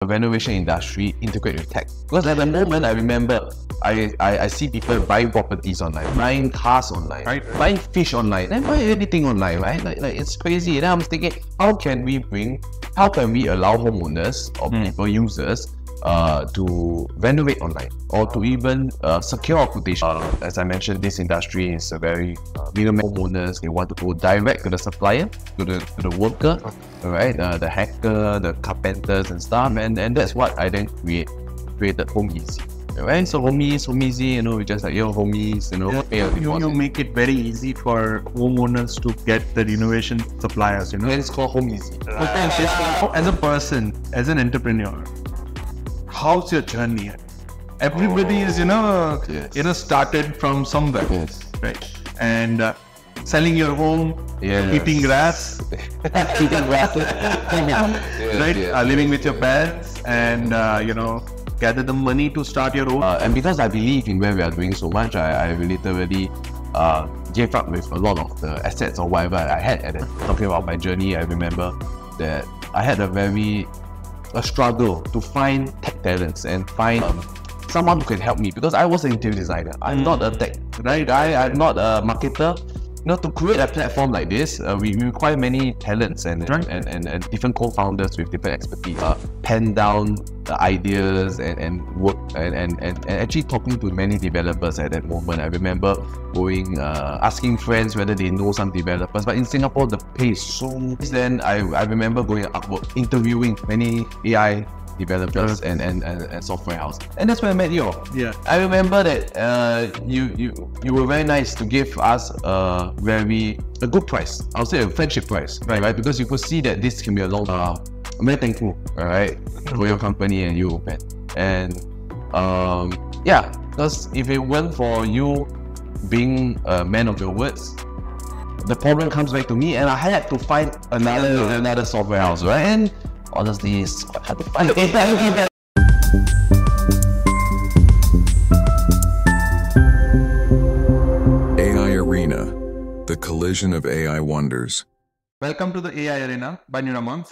renovation industry integrate with tech. Because at the moment, I remember I see people buying properties online, buying cars online, right? Buying fish online, and buying anything online, right? Like it's crazy. And I was thinking, how can we allow homeowners or people users to renovate online or to even secure quotation. As I mentioned, this industry is a very middleman. Homeowners, they want to go direct to the supplier, to the worker, right? The hacker, the carpenters and stuff, and that's what I then created Home Easy. Right, so Home Easy, we just like, homies, you make it very easy for homeowners to get the renovation suppliers, And it's called Home Easy. As a person, as an entrepreneur, how's your journey? Everybody is, started from somewhere, right? And selling your home, eating grass, right? Living with your parents, and gather the money to start your own. And because I believe in where we are doing so much, I literally gave up with a lot of the assets or whatever I had at it. Talking about my journey, I remember that I had a struggle to find tech talents and find someone who can help me, because I was an interior designer. I'm not a tech, right? I'm not a marketer. To create a platform like this, we require many talents and different co-founders with different expertise. Pen down the ideas and work and actually talking to many developers at that moment. I remember going asking friends whether they know some developers, but in Singapore the pay is so. Then I remember going to Upwork, interviewing many AI developers and software house, and that's where I met you. Yeah, I remember that you were very nice to give us a good price. I'll say a friendship price, right? Because you could see that this can be a long. I'm very thankful, right, for your company and you, Ben. And because if it weren't for you being a man of your words, the problem comes back to me, and I had to find another software house, right? And honestly, it's quite hard to find. AI Arena, the collision of AI wonders. Welcome to the AI Arena by Neuramons,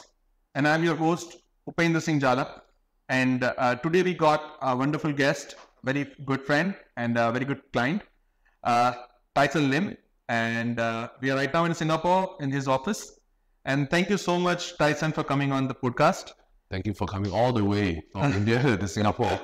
and I'm your host, Upendra Singh Jalap. And today we got a wonderful guest, very good friend and a very good client, Tyson Lim. And we are right now in Singapore in his office. And thank you so much, Tyson, for coming on the podcast. Thank you for coming all the way from India to Singapore.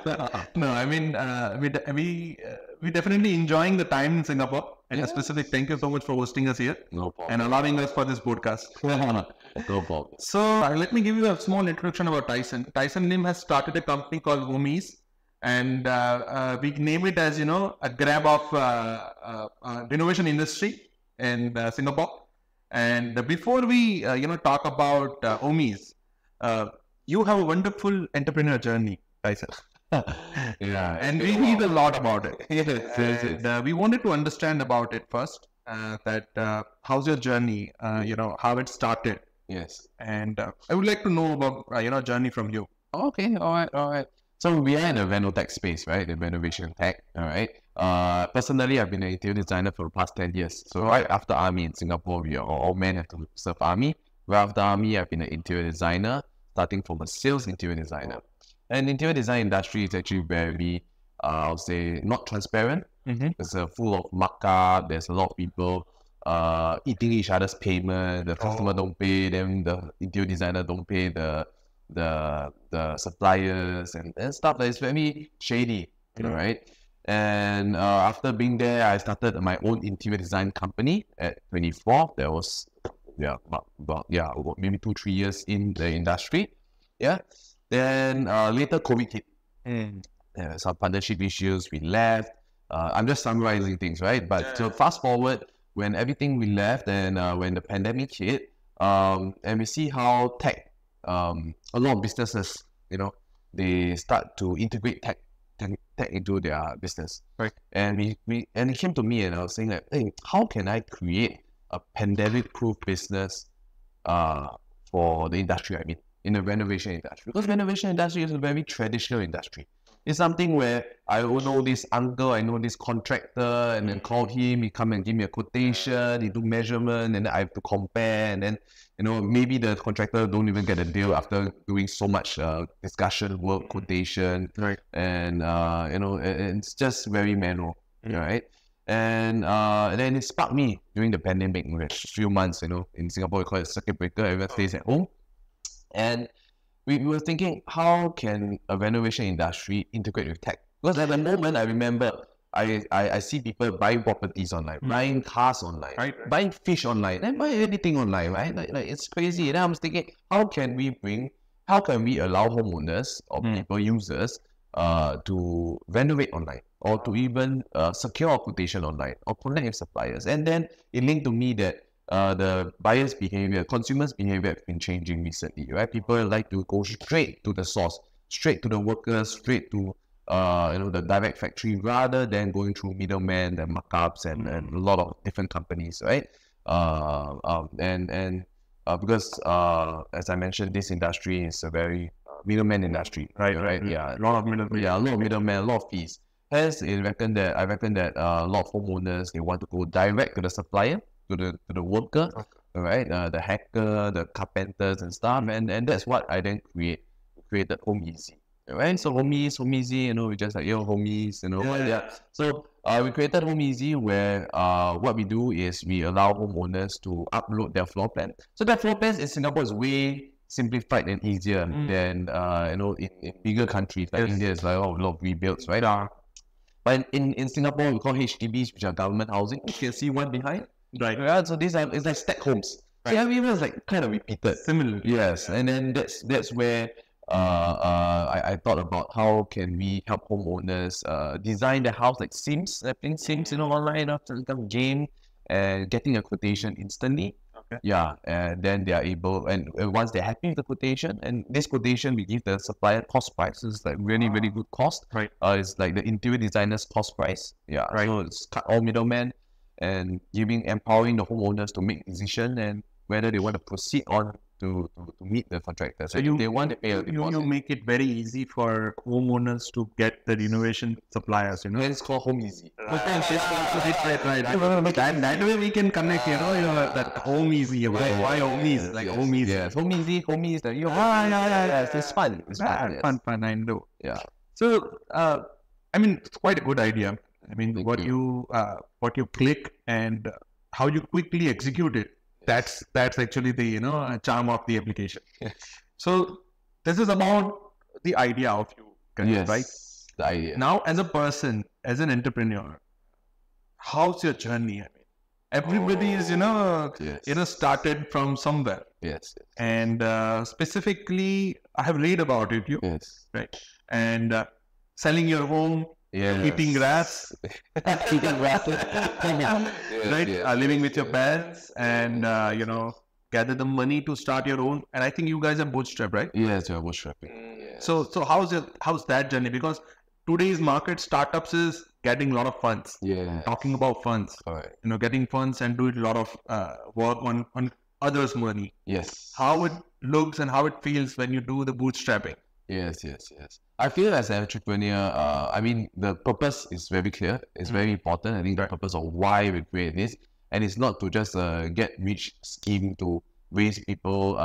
No, I mean, we definitely enjoying the time in Singapore. And a specific thank you so much for hosting us here. No problem. And allowing us for this podcast. No problem. So let me give you a small introduction about Tyson. Tyson Lim has started a company called Home Easy. And we name it as, a grab of renovation industry in Singapore. And before we, talk about Home Easy, you have a wonderful entrepreneur journey, Tyson. Yeah, and we need a lot about it. Yes. We wanted to understand about it first. That how's your journey? How it started. Yes. And I would like to know about journey from you. Okay. All right. So we are in the renotech space, right? The renovation tech. All right. Personally, I've been an interior designer for the past 10 years. So right after army in Singapore, we are all men have to serve army. Right after army, I've been an interior designer, starting from a sales interior designer. And interior design industry is actually very, I'll say, not transparent. Mm-hmm. It's full of markup. There's a lot of people eating each other's payment. The customer don't pay them. The interior designer don't pay the suppliers and stuff that is very shady, right? And after being there, I started my own interior design company at 24. That was about maybe 2-3 years in the industry. Yeah. Then later COVID hit. Some partnership issues, we left. I'm just summarizing things, right? But so fast forward, when everything we left and when the pandemic hit, and we see how tech, a lot of businesses, they start to integrate tech into their business, right? And it came to me, and I was saying like, hey, how can I create a pandemic-proof business for the industry? I mean, in the renovation industry, because renovation industry is a very traditional industry. It's something where I know this uncle, I know this contractor, and then call him, he come and give me a quotation, he do measurement, and then I have to compare, and then maybe the contractor don't even get a deal after doing so much discussion, work, quotation, Right. and it's just very manual, right? And then it sparked me during the pandemic, a few months, in Singapore we call it circuit breaker, everyone stays at home. And we were thinking, how can a renovation industry integrate with tech? Because at the moment, I remember I see people buying properties online, buying cars online, Right. buying fish online, and buying anything online, right? Like it's crazy. And I was thinking, how can we allow homeowners or people, users, to renovate online, or to even secure a quotation online, or connect with suppliers? And then it linked to me that the buyers' behavior, consumers' behavior have been changing recently, right? People like to go straight to the source, straight to the workers, straight to the direct factory, rather than going through middlemen and markups and a lot of different companies, right? Because as I mentioned, this industry is a very middleman industry, right? Yeah, A lot of middlemen. yeah, a lot of middlemen, a lot of fees. Hence, I reckon that a lot of homeowners, they want to go direct to the supplier, to the worker, right? The hacker, the carpenters and stuff, and that's what I then created Home Easy, right? So Home Easy, we just like, yo, homies, Yeah. So we created Home Easy, where what we do is we allow homeowners to upload their floor plan. So their floor plans in Singapore is way simplified and easier than in bigger countries like India. Is like a lot of rebuilds, right? But in Singapore, we call HDBs, which are government housing. You can see one behind. Right. Yeah, so these are, it's like stack homes. So everyone is like kind of repeated. Similar. Yes, and then that's where I thought about how can we help homeowners design their house like Sims, playing Sims, online after some game and getting a quotation instantly. Okay. Yeah, and then they are able, and once they're happy with the quotation, and this quotation we give the supplier cost price. It's like really good cost. Right. It's like the interior designer's cost price. Yeah. Right. So it's cut all middlemen and empowering the homeowners to make decision and whether they want to proceed on to meet the contractor. So if they want to pay a deposit. You make it very easy for homeowners to get the renovation suppliers, And it's called Home Easy. Right. That way we can connect, that Home Easy. Why Home Easy? Like Yes, Home Easy. Yes, Home Easy. Home Easy. Yes, it's fun. It's fun. Yes. Fun, I know. Yeah. So, it's quite a good idea. Thank What you click and how you quickly execute it. That's actually the charm of the application. So this is about the idea of you, Yes. right? The idea. Now, as a person, as an entrepreneur, how's your journey? Everybody is Yes. started from somewhere, Yes. and specifically, I have read about it. Yes. Right, and selling your home, Yes. eating grass, Eating grass. right? Yes. Living with your parents, and gather the money to start your own. And I think you guys are bootstrap, right? Yes, you're bootstrapping. Yes. So how's that journey? Because today's market, startups is getting a lot of funds. Yeah. Talking about funds, Correct. getting funds and doing a lot of work on others' money. Yes. How it looks and how it feels when you do the bootstrapping. Yes. I feel as an entrepreneur, the purpose is very clear. It's very important. I think the purpose of why we create this, and it's not to just get rich scheme to raise people,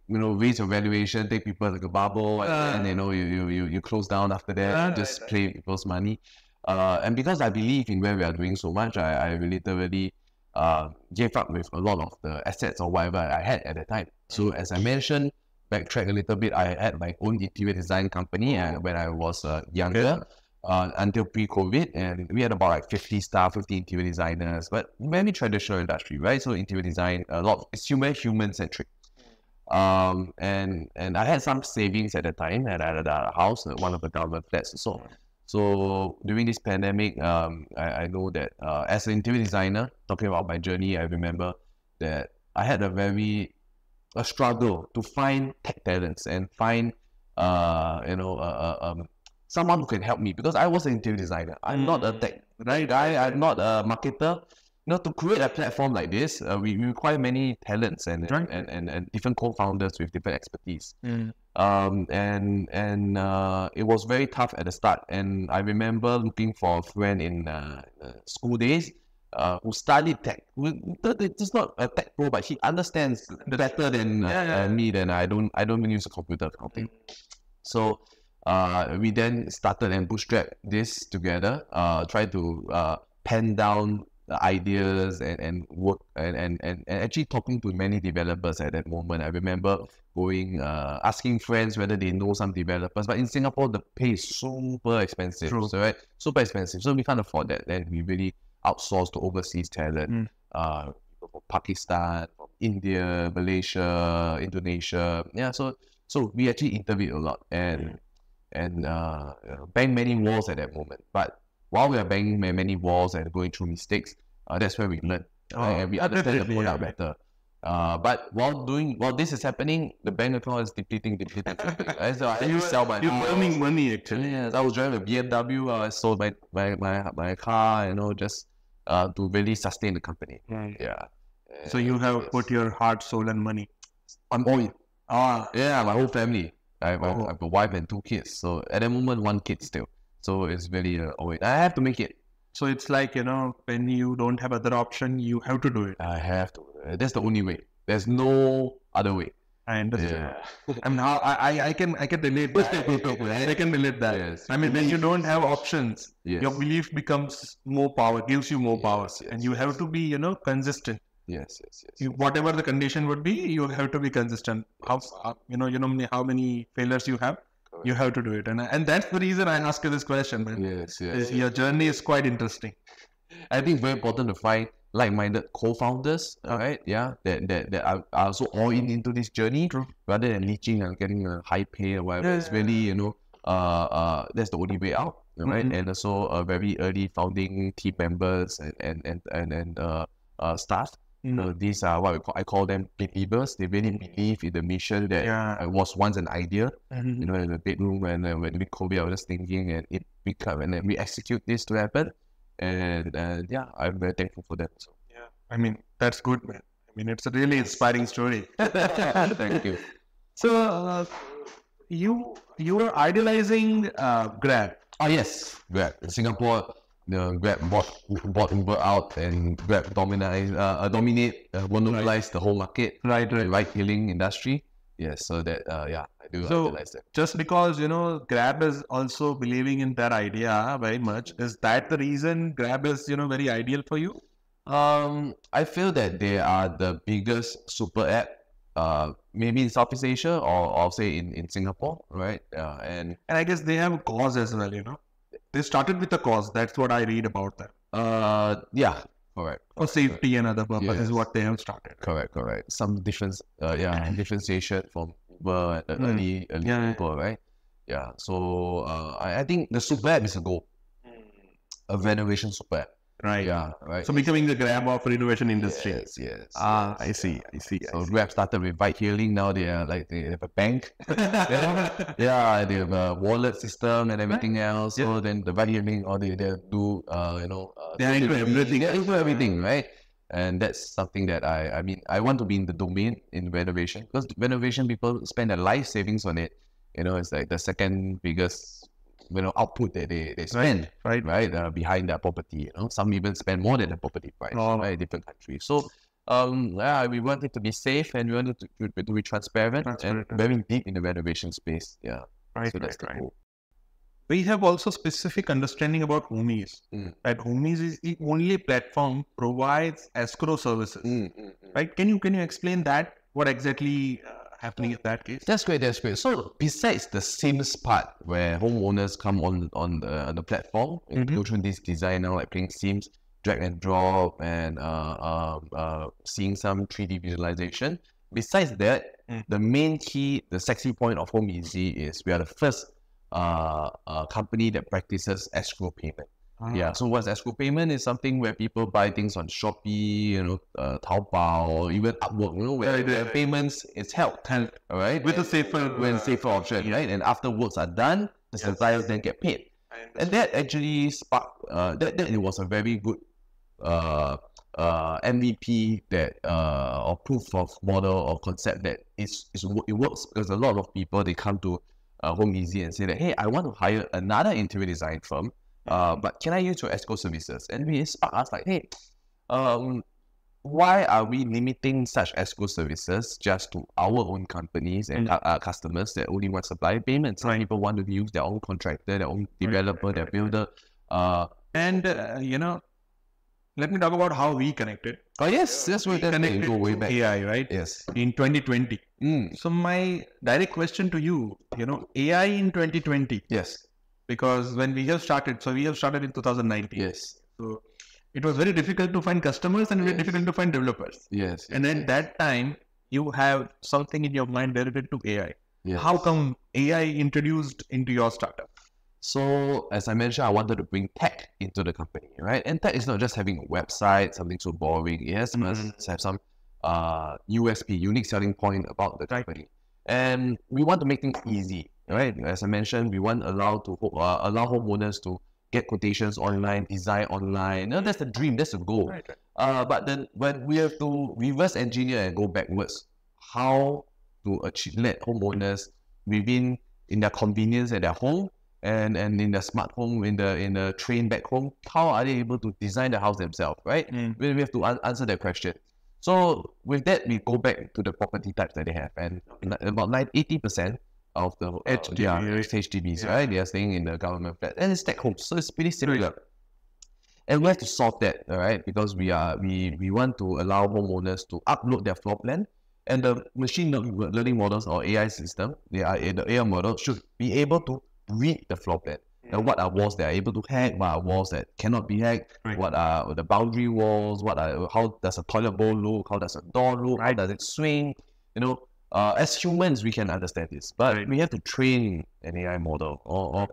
raise your valuation, take people like a bubble, and you close down after that, just play with people's money. And because I believe in where we are doing so much, I literally gave up with a lot of the assets or whatever I had at the time. So as I mentioned, backtrack a little bit, I had my own interior design company when I was younger, until pre-COVID, and we had about like 50 staff, 50 interior designers, but very traditional industry, right? So interior design, a lot, it's human-centric. And I had some savings at the time, and I had a house, one of the government flats. So during this pandemic, I know that as an interior designer, talking about my journey, I remember that I had a struggle to find tech talents and find someone who can help me, because I was an interior designer. I'm not a tech guy. I'm not a marketer. To create a platform like this, we require many talents and different co-founders with different expertise. And it was very tough at the start. And I remember looking for a friend in school days. who studied tech. It's not a tech pro, but he understands better than me. Then I don't even use a computer accounting. So we then started and bootstrap this together. Try to pen down the ideas and work and actually talking to many developers at that moment. I remember going asking friends whether they know some developers, but in Singapore the pay is super expensive. True. So right, super expensive. So we can't afford that. Then we really outsourced to overseas talent. People from Pakistan, from India, Malaysia, Indonesia. Yeah, so we actually interviewed a lot and banged many walls at that moment. But while we are banging many walls and going through mistakes, that's where we learn and we understand the product better. But while this is happening, the bank account is depleting. Right? So I had to sell my house. Earning money actually. Yes, I was driving a BMW. I sold my car, just to really sustain the company. Yeah. So you have put your heart, soul, and money. I'm all in. Yeah, my whole family. I have a wife and 2 kids. So at the moment, 1 kid still. So it's really always. I have to make it. So it's like, when you don't have other option, you have to do it. I have to. That's the only way. There's no other way. I understand. I mean, I can relate that. I can relate that. Yes. I mean, when you don't have options, Yes. your belief becomes more power, gives you more power. Yes, And you have to be, consistent. Yes. Whatever the condition would be, you have to be consistent. How many failures you have, you have to do it. And that's the reason I asked you this question, man. Yes. Your journey is quite interesting. I think very important to find like-minded co-founders, right? Yeah, that are also all into this journey, rather than leeching and getting a high pay or whatever. It's really, that's the only way out, right? And also very early founding team members and staff. These are what I call them believers. They really believe in the mission that was once an idea. In the bedroom when we COVID, I was just thinking, and it become, and then we execute this to happen. And I'm very thankful for that. So. Yeah, I mean, that's good, man. I mean, it's a really inspiring story. Thank you. So you were idolizing Grab. Oh yes, Grab. In Singapore, the Grab bought Uber out, and Grab monopolize the whole market. Right. The ride-hailing industry. Yes, so that I do idolize that. Just because Grab is also believing in that idea very much, is that the reason Grab is very ideal for you? I feel that they are the biggest super app, maybe in Southeast Asia or I'll say in Singapore, right? And I guess they have a cause as well. They started with a cause. That's what I read about them. Yeah, correct. For safety and other purposes, Yes. what they have started. Correct. Some difference, differentiation from Uber and the early Uber, right? Yeah. So I think the super app is a goal, a renovation super app. Right. Yeah. Right. So becoming the Grab of renovation industry. Yes. I see. So Grab started with bike hailing. Now they have a bank. They have a wallet system and everything else. So then the bike hailing, or they do They are into everything. They into everything, right? And that's something that I want to be in the domain in renovation, because renovation people spend their life savings on it. It's like the second biggest output that they spend right behind their property. Some even spend more than the property price, right, in different countries. So we want it to be safe, and we want it to be transparent and very deep in the renovation space. Yeah, Right. So that's the goal. We have also specific understanding about Homies. That Homies is the only platform provides escrow services. Right? Can you explain that? What exactly happening in that case? That's great. So besides the Sims part, where homeowners come on the platform and go through this design like playing Sims, drag and drop, and seeing some 3D visualization. Besides that, the main key, the sexy point of HomeEasy is we are the first company that practices escrow payment. Yeah, so what's escrow payment is something where people buy things on Shopee, Taobao, or even Upwork, where payments is held, all right? With a safer option, right? And after works are done, the suppliers then get paid. And that actually sparked, that it was a very good MVP or proof of model or concept that it works, because a lot of people, they come to HomeEasy and say that, hey, I want to hire another interior design firm, but can I use your escrow services? And we spark us like, hey, why are we limiting such escrow services just to our own companies and customers that only want supplier payments? Some people want to use their own contractor, their own developer, their builder. Let me talk about how we connected. Oh yes, that's where that Connected go way to back. AI, right? Yes. In 2020. So my direct question to you, AI in 2020, Yes. because when we have started, so we have started in 2019. Yes. So it was very difficult to find customers and very difficult to find developers. Yes. And at that time, you have something in your mind related to AI. Yes. How come AI introduced into your startup? So, as I mentioned, I wanted to bring tech into the company, right? And tech is not just having a website, something so boring. It has must have some USP, unique selling point about the company. And we want to make things easy, right? As I mentioned, we want allow homeowners to get quotations online, design online. That's the dream, that's the goal. Right. But then when we have to reverse engineer and go backwards, how to let homeowners in their convenience at their home, and in the smart home, in the train back home, how are they able to design the house themselves, right? We have to answer that question. So with that, we go back to the property types that they have, and about 80% of the HDBs, right? They are staying in the government flat, and it's tech homes, so it's pretty similar. And we have to solve that, all right? Because we want to allow homeowners to upload their floor plan, and the machine learning models or AI system, the AI model should be able to read the floor plan. And what are walls that are able to hack? What are walls that cannot be hacked? What are the boundary walls? How does a toilet bowl look? How does a door look? How does it swing? As humans, we can understand this, but we have to train an AI model or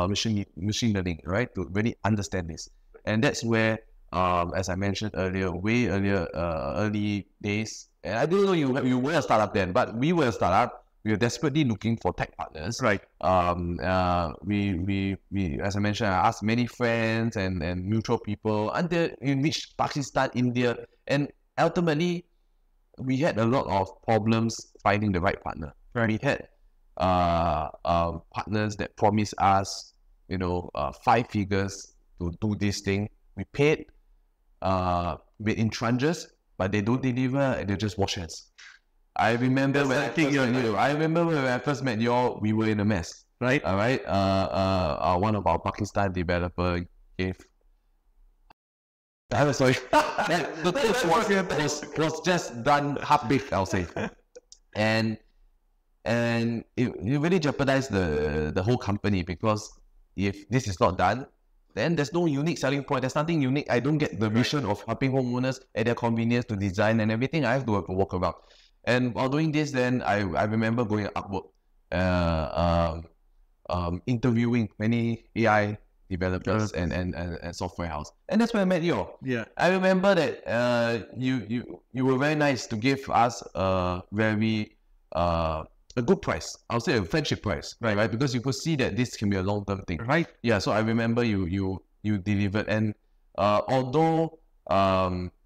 machine learning, right, to really understand this. And that's where, as I mentioned earlier, early days, and I don't know you were a startup then, but we were a startup. We were desperately looking for tech partners. Right. We as I mentioned, I asked many friends and mutual people until we reached Pakistan, India, and ultimately we had a lot of problems finding the right partner. We had partners that promised us, 5 figures to do this thing. We paid in tranches, but they don't deliver and they just wash hands. I remember when I first met you all, we were in a mess. Right. All right. One of our Pakistan developer gave. I'm sorry. The pitch was just done half-baked, I'll say. And it really jeopardized the whole company, because if this is not done, then there's no unique selling point. There's nothing unique. I don't get the vision of helping homeowners at their convenience to design and everything. I have to walk around. And while doing this, then I remember going Upwork, interviewing many AI developers and software house, and that's where I met you. Yeah, I remember that you were very nice to give us a very a good price. I'll say a friendship price, right? Because you could see that this can be a long-term thing, right? Yeah. So I remember you delivered, and although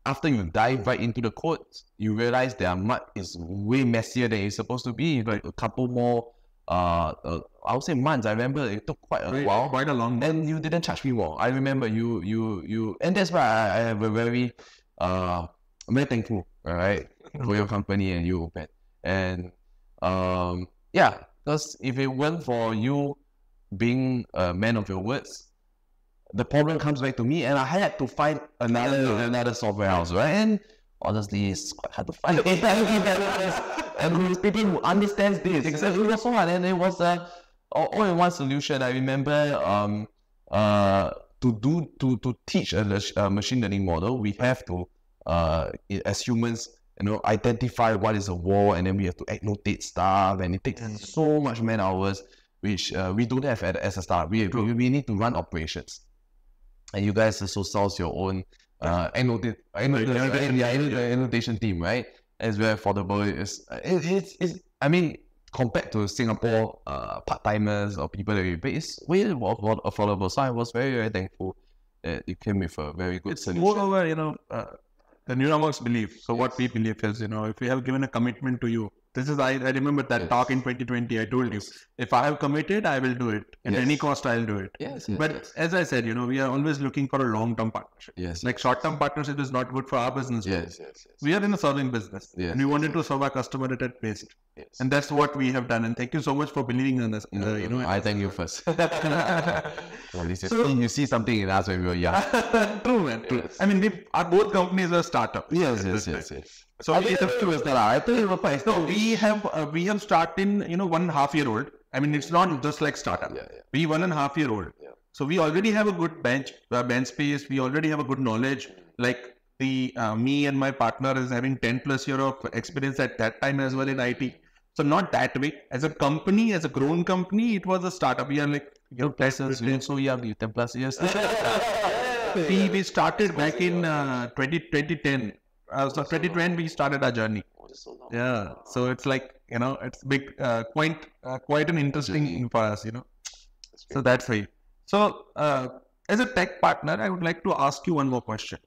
after you dive right into the code, you realize their mud is way messier than it's supposed to be. Like a couple more, I would say months. I remember it took quite a while. Quite a long time. And you didn't charge me more. I remember you, and that's why I have a very, I'm very thankful, all right, for your company and you, Open. And yeah, because if it weren't for you being a man of your words, the problem comes back to me, and I had to find another software house, right? And honestly, it's quite hard to find and people who understands this. It was so hard, and it was all-in-one solution. I remember to teach a machine learning model, we have to as humans, identify what is a wall, and then we have to annotate stuff, and it takes so much man hours, which we don't have as a startup. We need to run operations. And you guys also source your own annotation team, right? It's very affordable. It's I mean, compared to Singapore part-timers or people that we pay, it's way more affordable. So I was very, very thankful that you came with a very good solution. Moreover, the Neuramox belief. So what we believe is, if we have given a commitment to you, This is I remember that talk in 2020. I told you, if I have committed, I will do it. At any cost, I'll do it. But as I said, we are always looking for a long-term partnership. Like short-term partnership is not good for our business. We are in a serving business, and we wanted to serve our customer at that pace. And that's what we have done. And thank you so much for believing in us. I thank you first. So you see something in us when we were young. True, man. True. I mean, our both companies are startups. Yes. So we have started in 1.5 year old. I mean, it's not just like startup. We 1.5 year old. So we already have a good bench space. We already have a good knowledge. Like me and my partner is having 10+ year of experience at that time as well in IT. So not that way. As a company, as a grown company, it was a startup. We are like, so young, 10+ years. We started back in 2010. So 2020 we started our journey. Yeah, so it's like it's big, quite an interesting for us. So that's why. So as a tech partner, I would like to ask you one more question.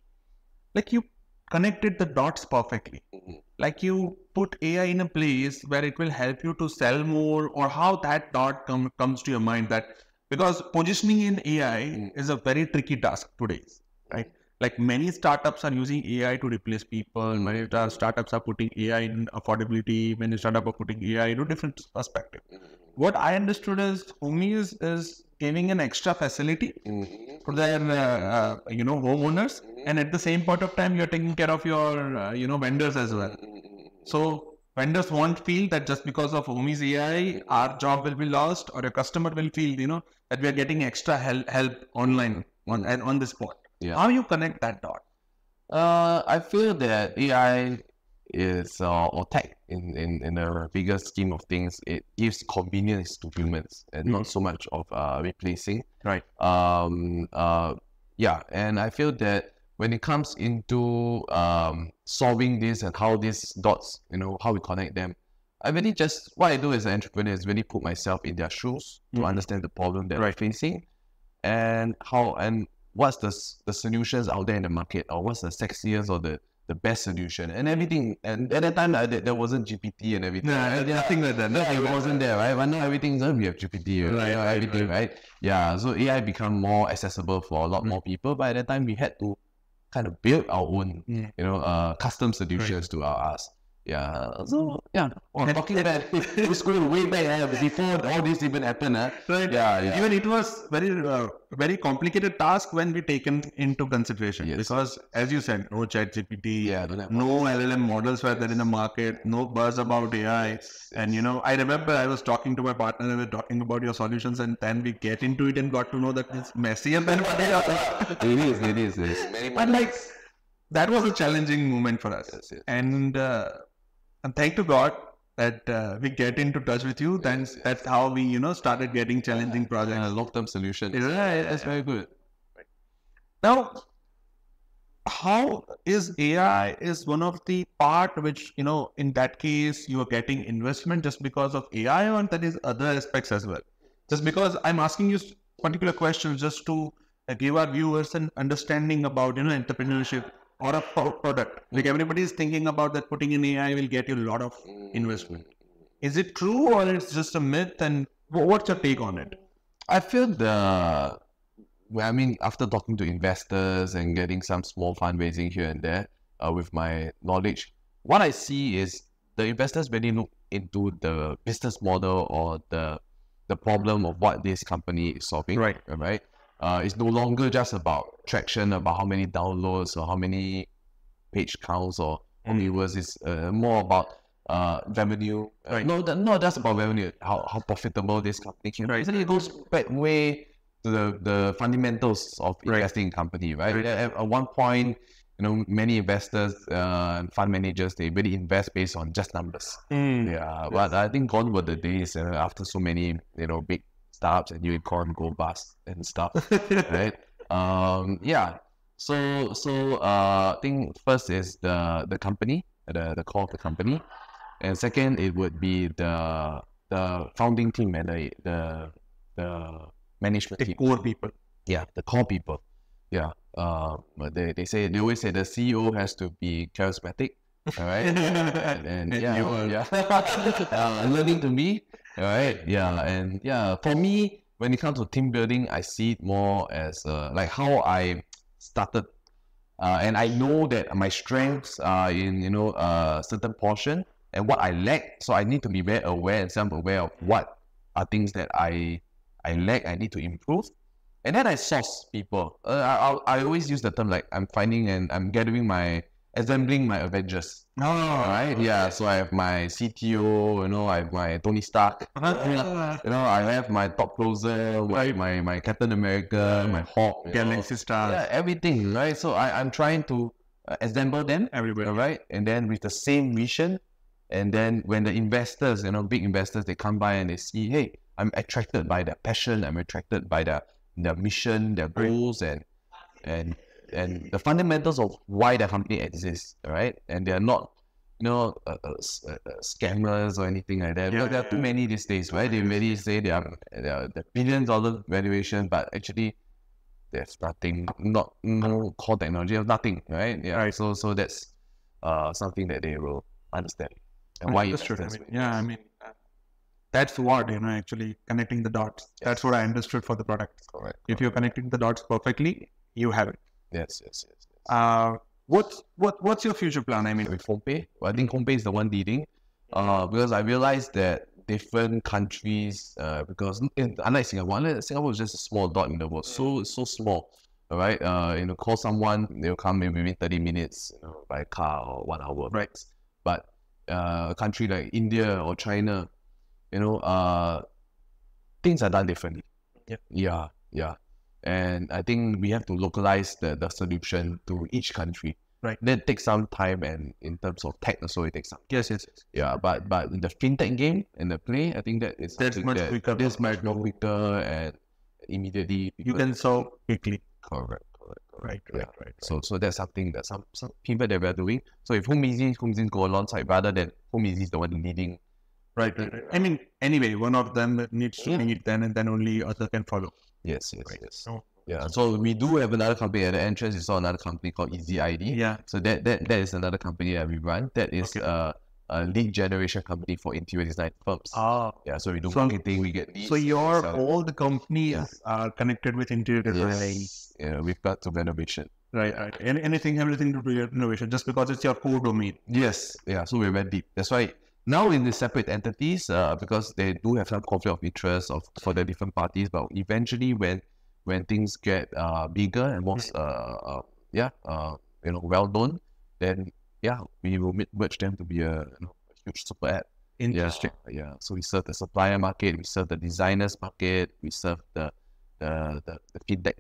Like you connected the dots perfectly. Like you put AI in a place where it will help you to sell more, or how that dot comes to your mind. That because positioning in AI is a very tricky task today, right? Like many startups are using AI to replace people. Many startups are putting AI in affordability. Many startups are putting AI into different perspective. What I understood is Homies is giving an extra facility for their homeowners, and at the same point of time you're taking care of your vendors as well. So vendors won't feel that just because of Homies AI our job will be lost, or a customer will feel that we are getting extra help online on this point. How you connect that dot? I feel that AI is or tech in the bigger scheme of things, it gives convenience to humans and not so much of replacing. Right. And I feel that when it comes into solving this and how these dots, how we connect them, I really just, what I do as an entrepreneur is really put myself in their shoes to understand the problem that they're facing, and what's the solutions out there in the market, or what's the sexiest or the best solution and everything. And at that time there wasn't GPT and everything. Nothing like that. It wasn't there, right? But now everything's we have GPT, everything, right? Yeah, so AI become more accessible for a lot more people. But at that time we had to kind of build our own, custom solutions to our ask. Yeah, so talking about it's going way back before all this even happened. Right. Yeah. Even it was very complicated task when we taken into consideration, because as you said, no ChatGPT, no LLM models were there in the market, no buzz about AI. And I remember I was talking to my partner, we were talking about your solutions, and then we get into it and got to know that it's messier than what it is. But like that was a challenging moment for us. And thank to God that we get into touch with you. Then that's how we, started getting challenging projects. Long-term solution. That's very good. Right. Now, how is AI is one of the part which, in that case, you are getting investment just because of AI, or that is other aspects as well? Just because I'm asking you particular questions just to give our viewers an understanding about, entrepreneurship or a product. Like everybody is thinking about that putting in AI will get you a lot of investment. Is it true, or it's just a myth? And what's your take on it? I feel after talking to investors and getting some small fundraising here and there, with my knowledge, what I see is the investors really look into the business model or the problem of what this company is solving. Right. It's no longer just about traction, about how many downloads or how many page counts or viewers. It's more about revenue. Right. Not just about revenue, how profitable this company can be. It goes back way to the fundamentals of investing in company, right? At one point, many investors and fund managers, they really invest based on just numbers. But I think gone were the days after so many, big startups and unicorn go bust and stuff, right? So I think first is the company, the core of the company, and second it would be the founding team and the management team. Core people. Yeah, the core people. Yeah. But they always say the CEO has to be charismatic, All right. And yeah. Learning to me. All right. Yeah. And yeah, for me, when it comes to team building, I see it more as like how I started. And I know that my strengths are in, certain portion and what I lack. So I need to be very aware and self-aware of what are things that I lack, I need to improve. And then I source people. I always use the term like I'm finding and I'm assembling my Avengers. Oh, Right? Yeah. So I have my CTO, I have my Tony Stark. I have my top closer, my Captain America, my Hawk, Galaxy Star. yeah, everything, right? So I'm trying to assemble them, Everywhere. right? And then with the same vision, and then when the investors, big investors, they come by and they see, hey, I'm attracted by their passion, I'm attracted by their mission, their goals, and the fundamentals of why the company exists, right? And they're not, scammers or anything like that. Because there are too many these days, right? They really say they are the billion-dollar valuation, but actually there's nothing, no core technology, nothing, right? Yeah. Right. So that's something that they will understand. And why That's true. investors That's what, actually connecting the dots. That's what I understood for the product. correct. If you're connecting the dots perfectly, you have it. Yes. What's your future plan? With HomePay, well, I think HomePay is the one leading, because I realized that different countries, because unlike Singapore is just a small dot in the world, so small. All right, call someone, they'll come in within 30 minutes, by car or 1 hour. Right. But a country like India or China, things are done differently. Yeah. And I think we have to localize the solution to each country. Right. That takes some time, and in terms of tech also it takes some time. Yes. Yeah, but in the fintech game and the play, I think that is That's something much that quicker. That's much more quicker, and immediately You people- can solve quickly. correct. Right. So that's something that some people that we are doing. So if Home Easy go alongside rather than Home Easy is the one leading. Right. Anyway, one of them needs to lead, then and then only other can follow. Yes. So, Yeah. So we do have another company at the entrance. You saw another company called Easy ID. yeah. So that is another company that we run. That is a lead generation company for interior design firms. Yeah. So we do marketing, we get leads. So your sell it. all the companies are connected with interior design. Yes. Yeah, we've got to renovation. Right. Everything to do with innovation, just because it's your core domain. Yes. Yeah. So we're very deep. That's why now in the separate entities, because they do have some conflict of interest for the different parties, but eventually when things get bigger and more well known, then we will merge them to be a huge super app. Interesting. Yeah. So we serve the supplier market, we serve the designers market, we serve the fintech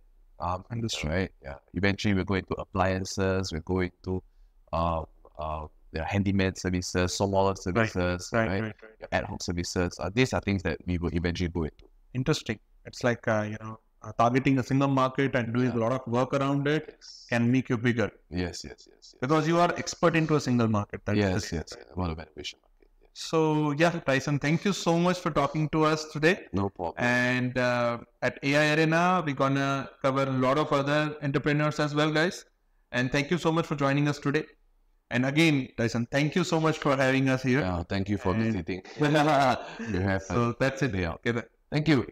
industry, right? Yeah. Eventually we're going to appliances, we're going to the handyman services, smaller services, Right. ad hoc services. These are things that we will eventually go into. Interesting. It's like targeting a single market and doing a lot of work around it can make you bigger Yes. because you are expert into a single market. Yes. One of innovation market. Yes. So Tyson, thank you so much for talking to us today. No problem. And at AI Arena, we're gonna cover a lot of other entrepreneurs as well, guys. And thank you so much for joining us today. And again, Tyson, thank you so much for having us here. Thank you for And- visiting. You have So that's it. day out. Okay, Thank you.